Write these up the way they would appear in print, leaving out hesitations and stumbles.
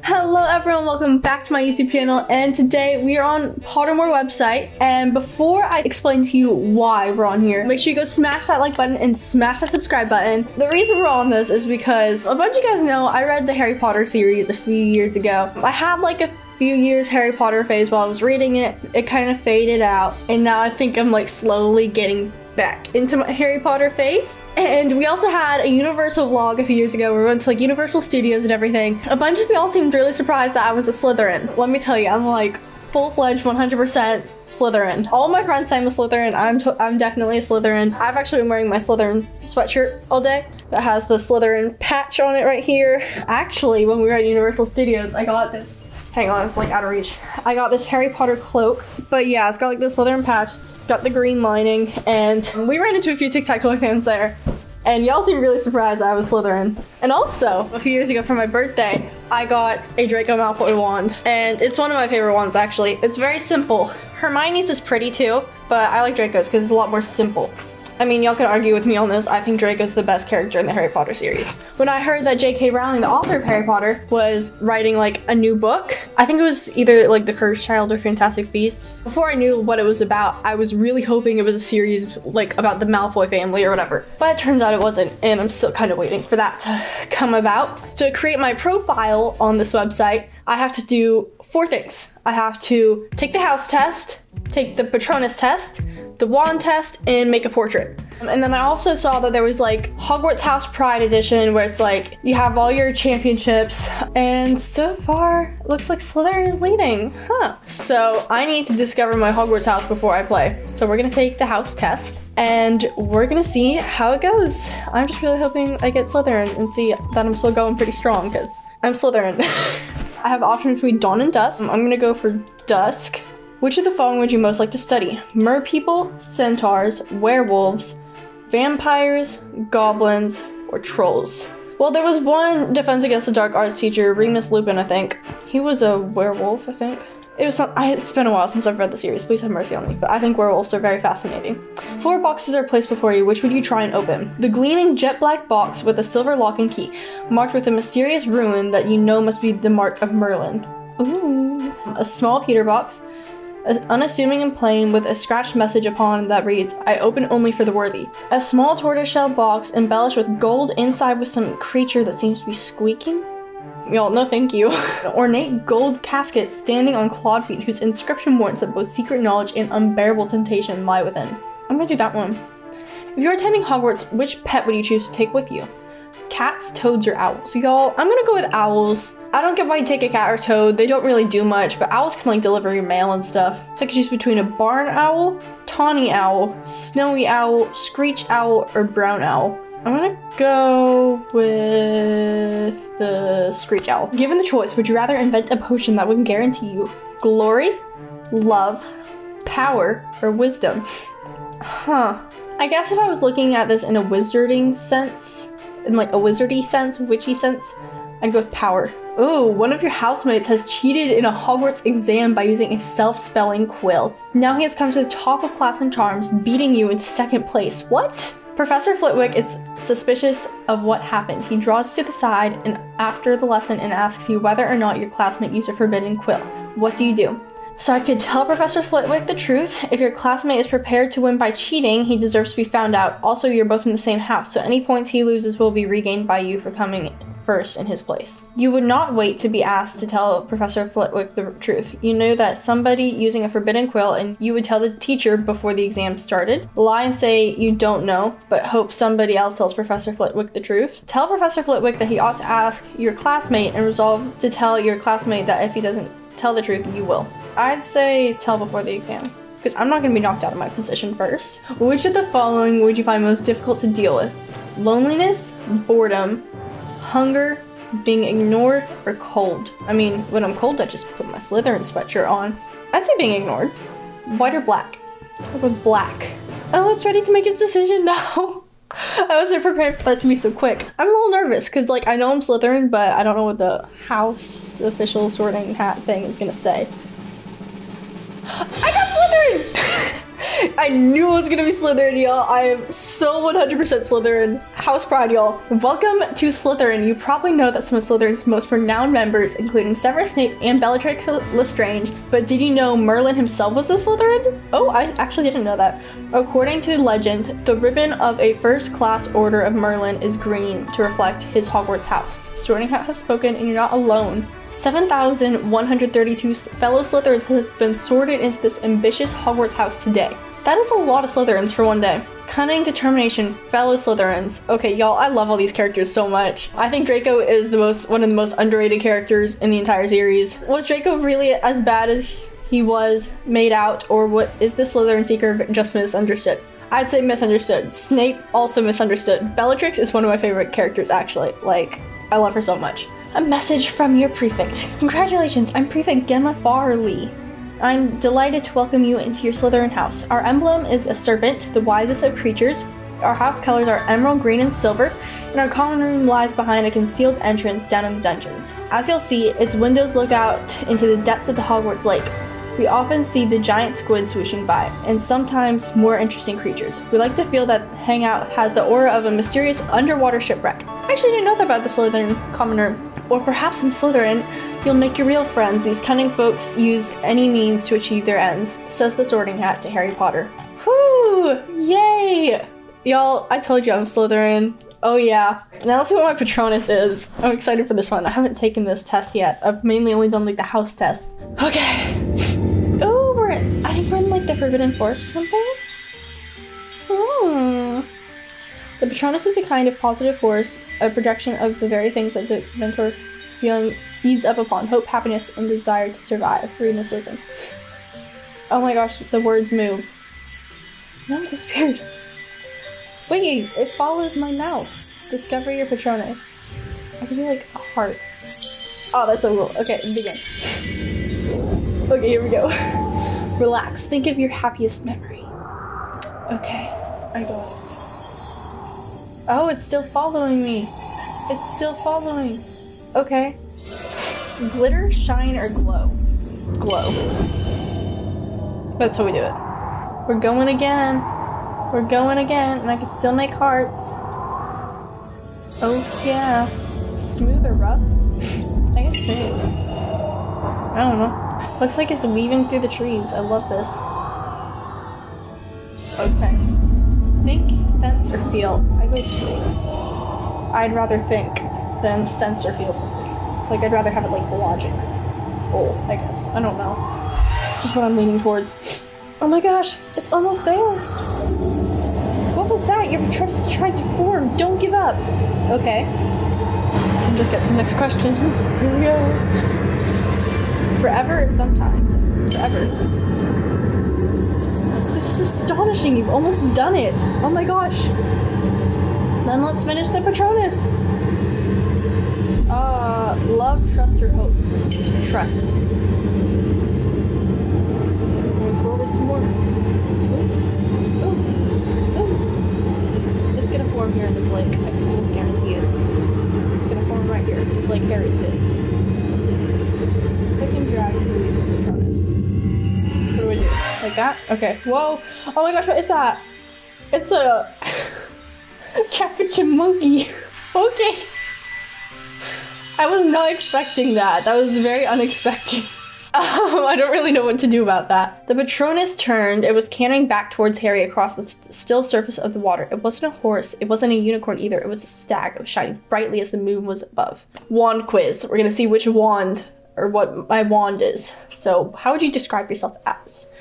Hello everyone, welcome back to my YouTube channel, and today we are on Pottermore website. And before I explain to you why we're on here, make sure you go smash that like button and smash that subscribe button. The reason we're on this is because a bunch of you guys know I read the Harry Potter series a few years ago. I had like a few years Harry Potter phase while I was reading it. It kind of faded out, and now I think I'm like slowly getting back into my Harry Potter phase. And we also had a Universal vlog a few years ago. We went to like Universal Studios and everything. A bunch of y'all seemed really surprised that I was a Slytherin. Let me tell you, I'm like full-fledged 100% Slytherin. All my friends say I'm a Slytherin. I'm definitely a Slytherin. I've actually been wearing my Slytherin sweatshirt all day that has the Slytherin patch on it right here. Actually, when we were at Universal Studios, I got this. Hang on, it's like out of reach. I got this Harry Potter cloak, but yeah, it's got like this Slytherin patch, it's got the green lining, and we ran into a few Catacoli fans there, and y'all seemed really surprised that I was Slytherin. And also, a few years ago for my birthday, I got a Draco Malfoy wand, and it's one of my favorite wands actually. It's very simple. Hermione's is pretty too, but I like Draco's because it's a lot more simple. I mean, y'all can argue with me on this. I think Draco's the best character in the Harry Potter series. When I heard that J.K. Rowling, the author of Harry Potter, was writing like a new book, I think it was either like The Cursed Child or Fantastic Beasts. Before I knew what it was about, I was really hoping it was a series like about the Malfoy family or whatever. But it turns out it wasn't, and I'm still kind of waiting for that to come about. To create my profile on this website, I have to do 4 things. I have to take the house test, take the Patronus test, the wand test, and make a portrait. And then I also saw that there was like Hogwarts House Pride Edition, where it's like you have all your championships, and so far it looks like Slytherin is leading, huh? So I need to discover my Hogwarts house before I play. So we're gonna take the house test and we're gonna see how it goes. I'm just really hoping I get Slytherin and see that I'm still going pretty strong, because I'm Slytherin. I have the option between Dawn and Dusk. I'm gonna go for Dusk. Which of the following would you most like to study? Merpeople, centaurs, werewolves, vampires, goblins, or trolls? Well, there was one Defense Against the Dark Arts teacher, Remus Lupin, I think. He was a werewolf, I think. It's been a while since I've read the series, please have mercy on me, but I think werewolves are very fascinating. 4 boxes are placed before you, which would you try and open? The gleaming jet black box with a silver lock and key, marked with a mysterious rune that you know must be the mark of Merlin. Ooh. A small pewter box, unassuming and plain, with a scratched message upon that reads, "I open only for the worthy." A small tortoiseshell box embellished with gold inside with some creature that seems to be squeaking. Y'all, no thank you. An ornate gold casket standing on clawed feet whose inscription warrants that both secret knowledge and unbearable temptation lie within. I'm gonna do that one. If you're attending Hogwarts, which pet would you choose to take with you? Cats, toads, or owls? Y'all, I'm gonna go with owls. I don't get why you take a cat or toad. They don't really do much, but owls can like deliver your mail and stuff. So I could choose between a barn owl, tawny owl, snowy owl, screech owl, or brown owl. I'm gonna go with the screech owl. Given the choice, would you rather invent a potion that would guarantee you glory, love, power, or wisdom? Huh. I guess if I was looking at this in a wizarding sense, in like a wizardy sense, witchy sense, I'd go with power. Ooh, one of your housemates has cheated in a Hogwarts exam by using a self-spelling quill. Now he has come to the top of class in charms, beating you into 2nd place. What? Professor Flitwick is suspicious of what happened. He draws you to the side and after the lesson and asks you whether or not your classmate used a forbidden quill. What do you do? So I could tell Professor Flitwick the truth. If your classmate is prepared to win by cheating, he deserves to be found out. Also, you're both in the same house, so any points he loses will be regained by you for coming first in his place. You would not wait to be asked to tell Professor Flitwick the truth. You knew that somebody using a forbidden quill, and you would tell the teacher before the exam started. Lie and say you don't know, but hope somebody else tells Professor Flitwick the truth. Tell Professor Flitwick that he ought to ask your classmate and resolve to tell your classmate that if he doesn't tell the truth, you will. I'd say tell before the exam, because I'm not going to be knocked out of my position first. Which of the following would you find most difficult to deal with? Loneliness, boredom, hunger, being ignored, or cold? I mean, when I'm cold, I just put my Slytherin sweatshirt on. I'd say being ignored. White or black? I'll go with black. Oh, it's ready to make its decision now. I wasn't prepared for that to be so quick. I'm a little nervous because like I know I'm Slytherin, but I don't know what the house official sorting hat thing is gonna say. I got Slytherin! I knew it was gonna be Slytherin, y'all. I am so 100% Slytherin. House Pride, y'all. Welcome to Slytherin. You probably know that some of Slytherin's most renowned members, including Severus Snape and Bellatrix Lestrange, but did you know Merlin himself was a Slytherin? Oh, I actually didn't know that. According to legend, the ribbon of a first-class order of Merlin is green to reflect his Hogwarts house. Sorting Hat has spoken, and you're not alone. 7,132 fellow Slytherins have been sorted into this ambitious Hogwarts house today. That is a lot of Slytherins for one day. Cunning, determination, fellow Slytherins. Okay, y'all, I love all these characters so much. I think Draco is one of the most underrated characters in the entire series. Was Draco really as bad as he was made out, or what is the Slytherin seeker just misunderstood? I'd say misunderstood. Snape also misunderstood. Bellatrix is one of my favorite characters, actually. Like, I love her so much. A message from your prefect. Congratulations, I'm Prefect Gemma Farley. I'm delighted to welcome you into your Slytherin house. Our emblem is a serpent, the wisest of creatures. Our house colors are emerald green and silver, and our common room lies behind a concealed entrance down in the dungeons. As you'll see, its windows look out into the depths of the Hogwarts lake. We often see the giant squid swooshing by, and sometimes more interesting creatures. We like to feel that Hangout has the aura of a mysterious underwater shipwreck. I actually didn't know that about the Slytherin common room. Or perhaps in Slytherin, you'll make your real friends. These cunning folks use any means to achieve their ends, says the Sorting Hat to Harry Potter. Whoo! Yay! Y'all, I told you I'm Slytherin. Oh yeah. Now let's see what my Patronus is. I'm excited for this one. I haven't taken this test yet. I've mainly only done like the house test. Okay. Oh, I think we're in like the Forbidden Forest or something? The Patronus is a kind of positive force, a projection of the very things that the mentor feeling feeds up upon: hope, happiness, and desire to survive. Read and listen. Oh my gosh, the words move. No, it disappeared. Wait, it follows my mouse. Discover your Patronus. I can do like a heart. Oh, that's so cool. Okay, begin. Okay, here we go. Relax. Think of your happiest memory. Okay, I got it. Oh, it's still following me. It's still following. Okay. Glitter, shine, or glow? Glow. That's how we do it. We're going again. We're going again, and I can still make hearts. Oh yeah. Smooth or rough? I guess smooth. I don't know. Looks like it's weaving through the trees. I love this. Okay. Think, sense, or feel. I go think. I'd rather think than sense or feel something. Like, I'd rather have it like logic. Oh, I guess. I don't know. Just what I'm leaning towards. Oh my gosh, it's almost there. What was that? Your Patronus tried to form. Don't give up. Okay. I can just get to the next question. Here we go. Forever or sometimes? Forever. This is astonishing. You've almost done it. Oh my gosh. Then let's finish the Patronus. Love, trust, or hope? Trust. Going forward some more. Ooh. It's gonna form here in this lake. I can almost guarantee it. It's gonna form right here, just like Harry's did. I can drag through these with Patronus. What do I do? Like that? Okay. Whoa. Oh my gosh, what is that? It's a capuchin monkey. Okay. I was not expecting that. That was very unexpected. I don't really know what to do about that. The Patronus turned. It was cannoning back towards Harry across the still surface of the water. It wasn't a horse. It wasn't a unicorn either. It was a stag. It was shining brightly as the moon was above. Wand quiz. We're gonna see which wand, or what my wand is. So, how would you describe yourself as?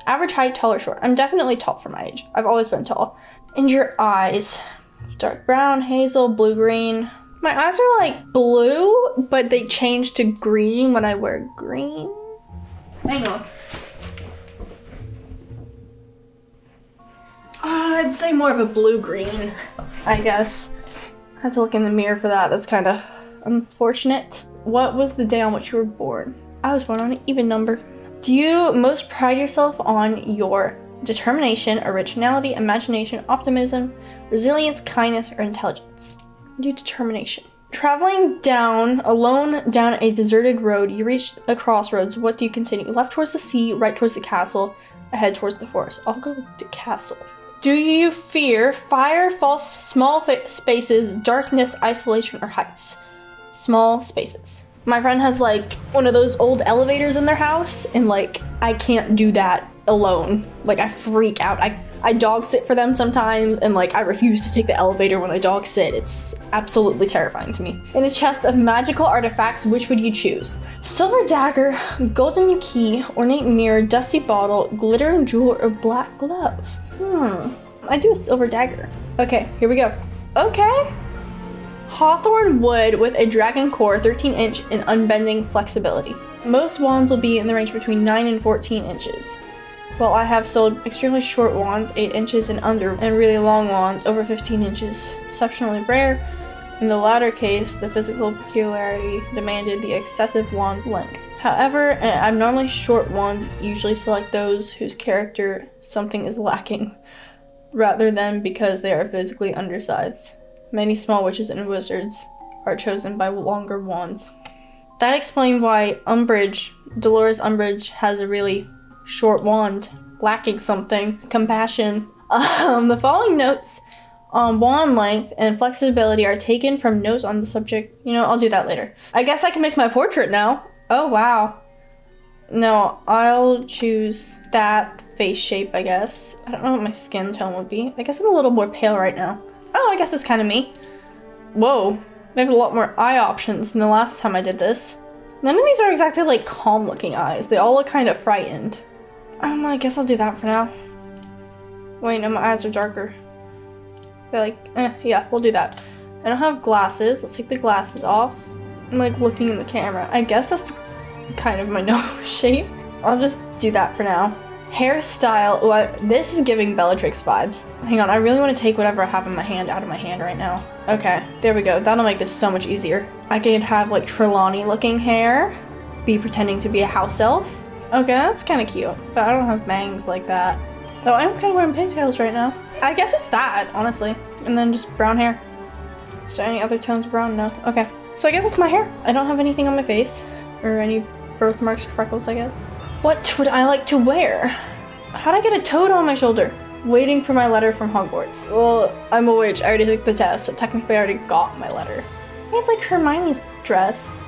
Average height, tall or short? I'm definitely tall for my age. I've always been tall. And your eyes. Dark brown, hazel, blue-green. My eyes are like blue, but they change to green when I wear green. Hang on. I'd say more of a blue-green, I guess. I had to look in the mirror for that. That's kind of unfortunate. What was the day on which you were born? I was born on an even number. Do you most pride yourself on your determination, originality, imagination, optimism, resilience, kindness, or intelligence? Do determination. Traveling alone down a deserted road, you reach a crossroads. What do you continue? Left towards the sea, right towards the castle, I head towards the forest. I'll go to castle. Do you fear fire, false, small spaces, darkness, isolation, or heights? Small spaces. My friend has like one of those old elevators in their house, and like I can't do that alone. Like I freak out. I dog sit for them sometimes, and like I refuse to take the elevator when I dog sit. It's absolutely terrifying to me. In a chest of magical artifacts, which would you choose? Silver dagger, golden key, ornate mirror, dusty bottle, glittering jewel, or black glove? I do a silver dagger. Okay, here we go. Okay. Hawthorn wood with a dragon core, 13-inch and unbending flexibility. Most wands will be in the range between 9 and 14 inches. While I have sold extremely short wands, 8 inches and under, and really long wands, over 15 inches. Exceptionally rare. In the latter case, the physical peculiarity demanded the excessive wand length. However, abnormally short wands usually select those whose character something is lacking, rather than because they are physically undersized. Many small witches and wizards are chosen by longer wands. That explains why Dolores Umbridge has a really short wand, lacking something. Compassion. The following notes on wand length and flexibility are taken from notes on the subject. You know, I'll do that later. I guess I can make my portrait now. Oh, wow. No, I'll choose that face shape, I guess. I don't know what my skin tone would be. I guess I'm a little more pale right now. Oh, I guess that's kind of me. Whoa, they have a lot more eye options than the last time I did this. None of these are exactly like calm looking eyes. They all look kind of frightened. I guess I'll do that for now. Wait, no, my eyes are darker. They're like, yeah, we'll do that. I don't have glasses. Let's take the glasses off. I'm like looking in the camera. I guess that's kind of my nose shape. I'll just do that for now. Hairstyle. Ooh, this is giving Bellatrix vibes. Hang on, I really want to take whatever I have in my hand out of my hand right now. Okay, there we go. That'll make this so much easier. I could have like Trelawney looking hair, be pretending to be a house elf. Okay, that's kind of cute, but I don't have bangs like that. Though I am kind of wearing pigtails right now. I guess it's that, honestly. And then just brown hair. Is there any other tones of brown? No. Okay, so I guess it's my hair. I don't have anything on my face or any birthmarks or freckles, I guess. What would I like to wear? How'd I get a toad on my shoulder? Waiting for my letter from Hogwarts. Well, I'm a witch. I already took the test, so technically I already got my letter. Hey, it's like Hermione's dress.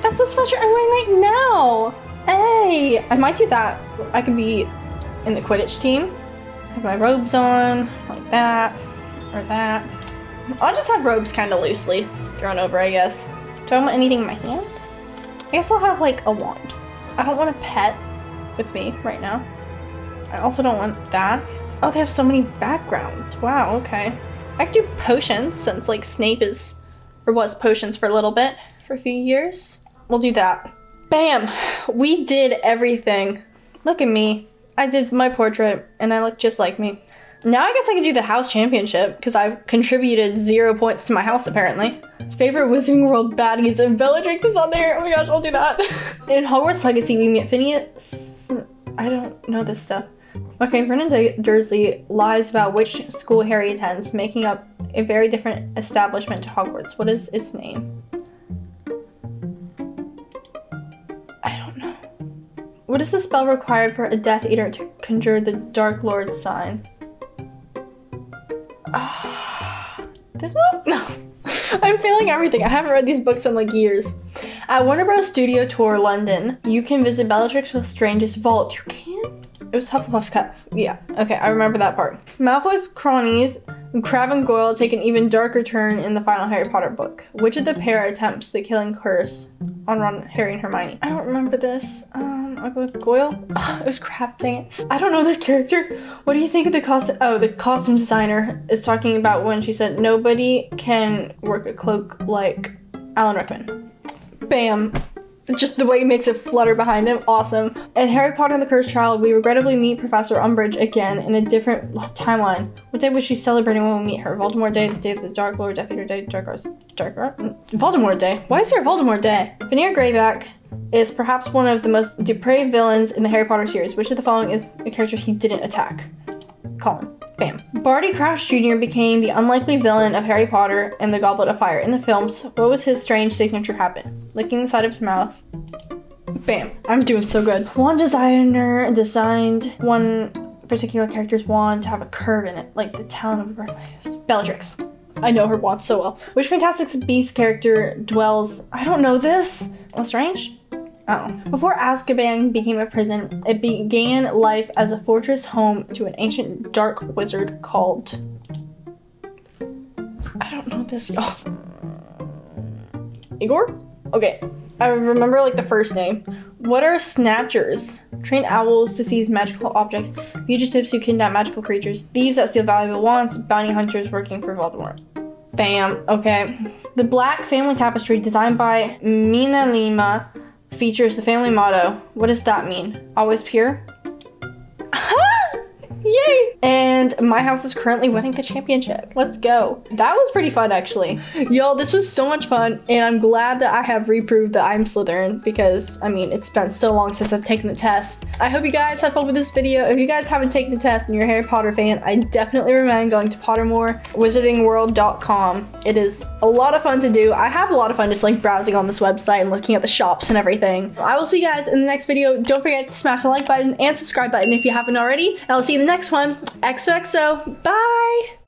That's the sweatshirt I'm wearing right now. Hey, I might do that. I could be in the Quidditch team. Have my robes on, like that, or that. I'll just have robes kind of loosely thrown over, I guess. Do I want anything in my hand? I guess I'll have like a wand. I don't want a pet with me right now. I also don't want that. Oh, they have so many backgrounds. Wow, okay. I could do potions since like Snape is, or was potions for a little bit, for a few years. We'll do that. Bam! We did everything. Look at me. I did my portrait and I look just like me. Now I guess I can do the house championship because I've contributed 0 points to my house apparently. Favorite Wizarding World baddies and Bellatrix is on there. Oh my gosh, I'll do that. In Hogwarts Legacy, we meet Phineas. I don't know this stuff. Okay, Brennan Dursley lies about which school Harry attends, making up a very different establishment to Hogwarts. What is its name? I don't know. What is the spell required for a Death Eater to conjure the Dark Lord's sign? This one? No. I'm failing everything. I haven't read these books in like years. At Warner Bros. Studio Tour London, you can visit Bellatrix's strangest vault. You can? It was Hufflepuff's Cuff. Yeah, okay, I remember that part. Malfoy's cronies, Crabbe and Goyle, take an even darker turn in the final Harry Potter book. Which of the pair attempts the killing curse on Ron, Harry, and Hermione? I don't remember this. I'll go with Goyle. Oh, it was Crabbe, dang it. I don't know this character. What do you think of the costume? Oh, the costume designer is talking about when she said, nobody can work a cloak like Alan Rickman. Bam. Just the way he makes it flutter behind him, awesome. In Harry Potter and the Cursed Child, we regrettably meet Professor Umbridge again in a different timeline. What day was she celebrating when we meet her? Voldemort Day, the day of the Dark Lord, Death Eater Day, Dark Arts, Voldemort Day. Why is there a Voldemort Day? Veneer Greyback is perhaps one of the most depraved villains in the Harry Potter series. Which of the following is a character he didn't attack? Colin. Bam. Barty Crouch Jr. became the unlikely villain of Harry Potter and the Goblet of Fire. In the films, what was his strange signature habit? Licking the side of his mouth, Bam. I'm doing so good. One designer designed one particular character's wand to have a curve in it, like the talon of a birthplace. Bellatrix. I know her wand so well. Which Fantastic Beasts character dwells... I don't know this. Lestrange? Oh. Before Azkaban became a prison, it began life as a fortress home to an ancient dark wizard called... I don't know this, y'all. Igor? Okay. I remember like the first name. What are snatchers? Train owls to seize magical objects, fugitives who kidnap magical creatures, thieves that steal valuable wands, bounty hunters working for Voldemort. Bam, okay. The Black Family Tapestry, designed by Mina Lima, features the family motto. What does that mean? Always pure? Yay! And my house is currently winning the championship. Let's go. That was pretty fun, actually. Y'all, this was so much fun, and I'm glad that I have reproved that I'm Slytherin because, I mean, it's been so long since I've taken the test. I hope you guys have fun with this video. If you guys haven't taken the test and you're a Harry Potter fan, I definitely recommend going to pottermorewizardingworld.com. It is a lot of fun to do. I have a lot of fun just like browsing on this website and looking at the shops and everything. I will see you guys in the next video. Don't forget to smash the like button and subscribe button if you haven't already. And I'll see you in the next one. XOXO. Bye!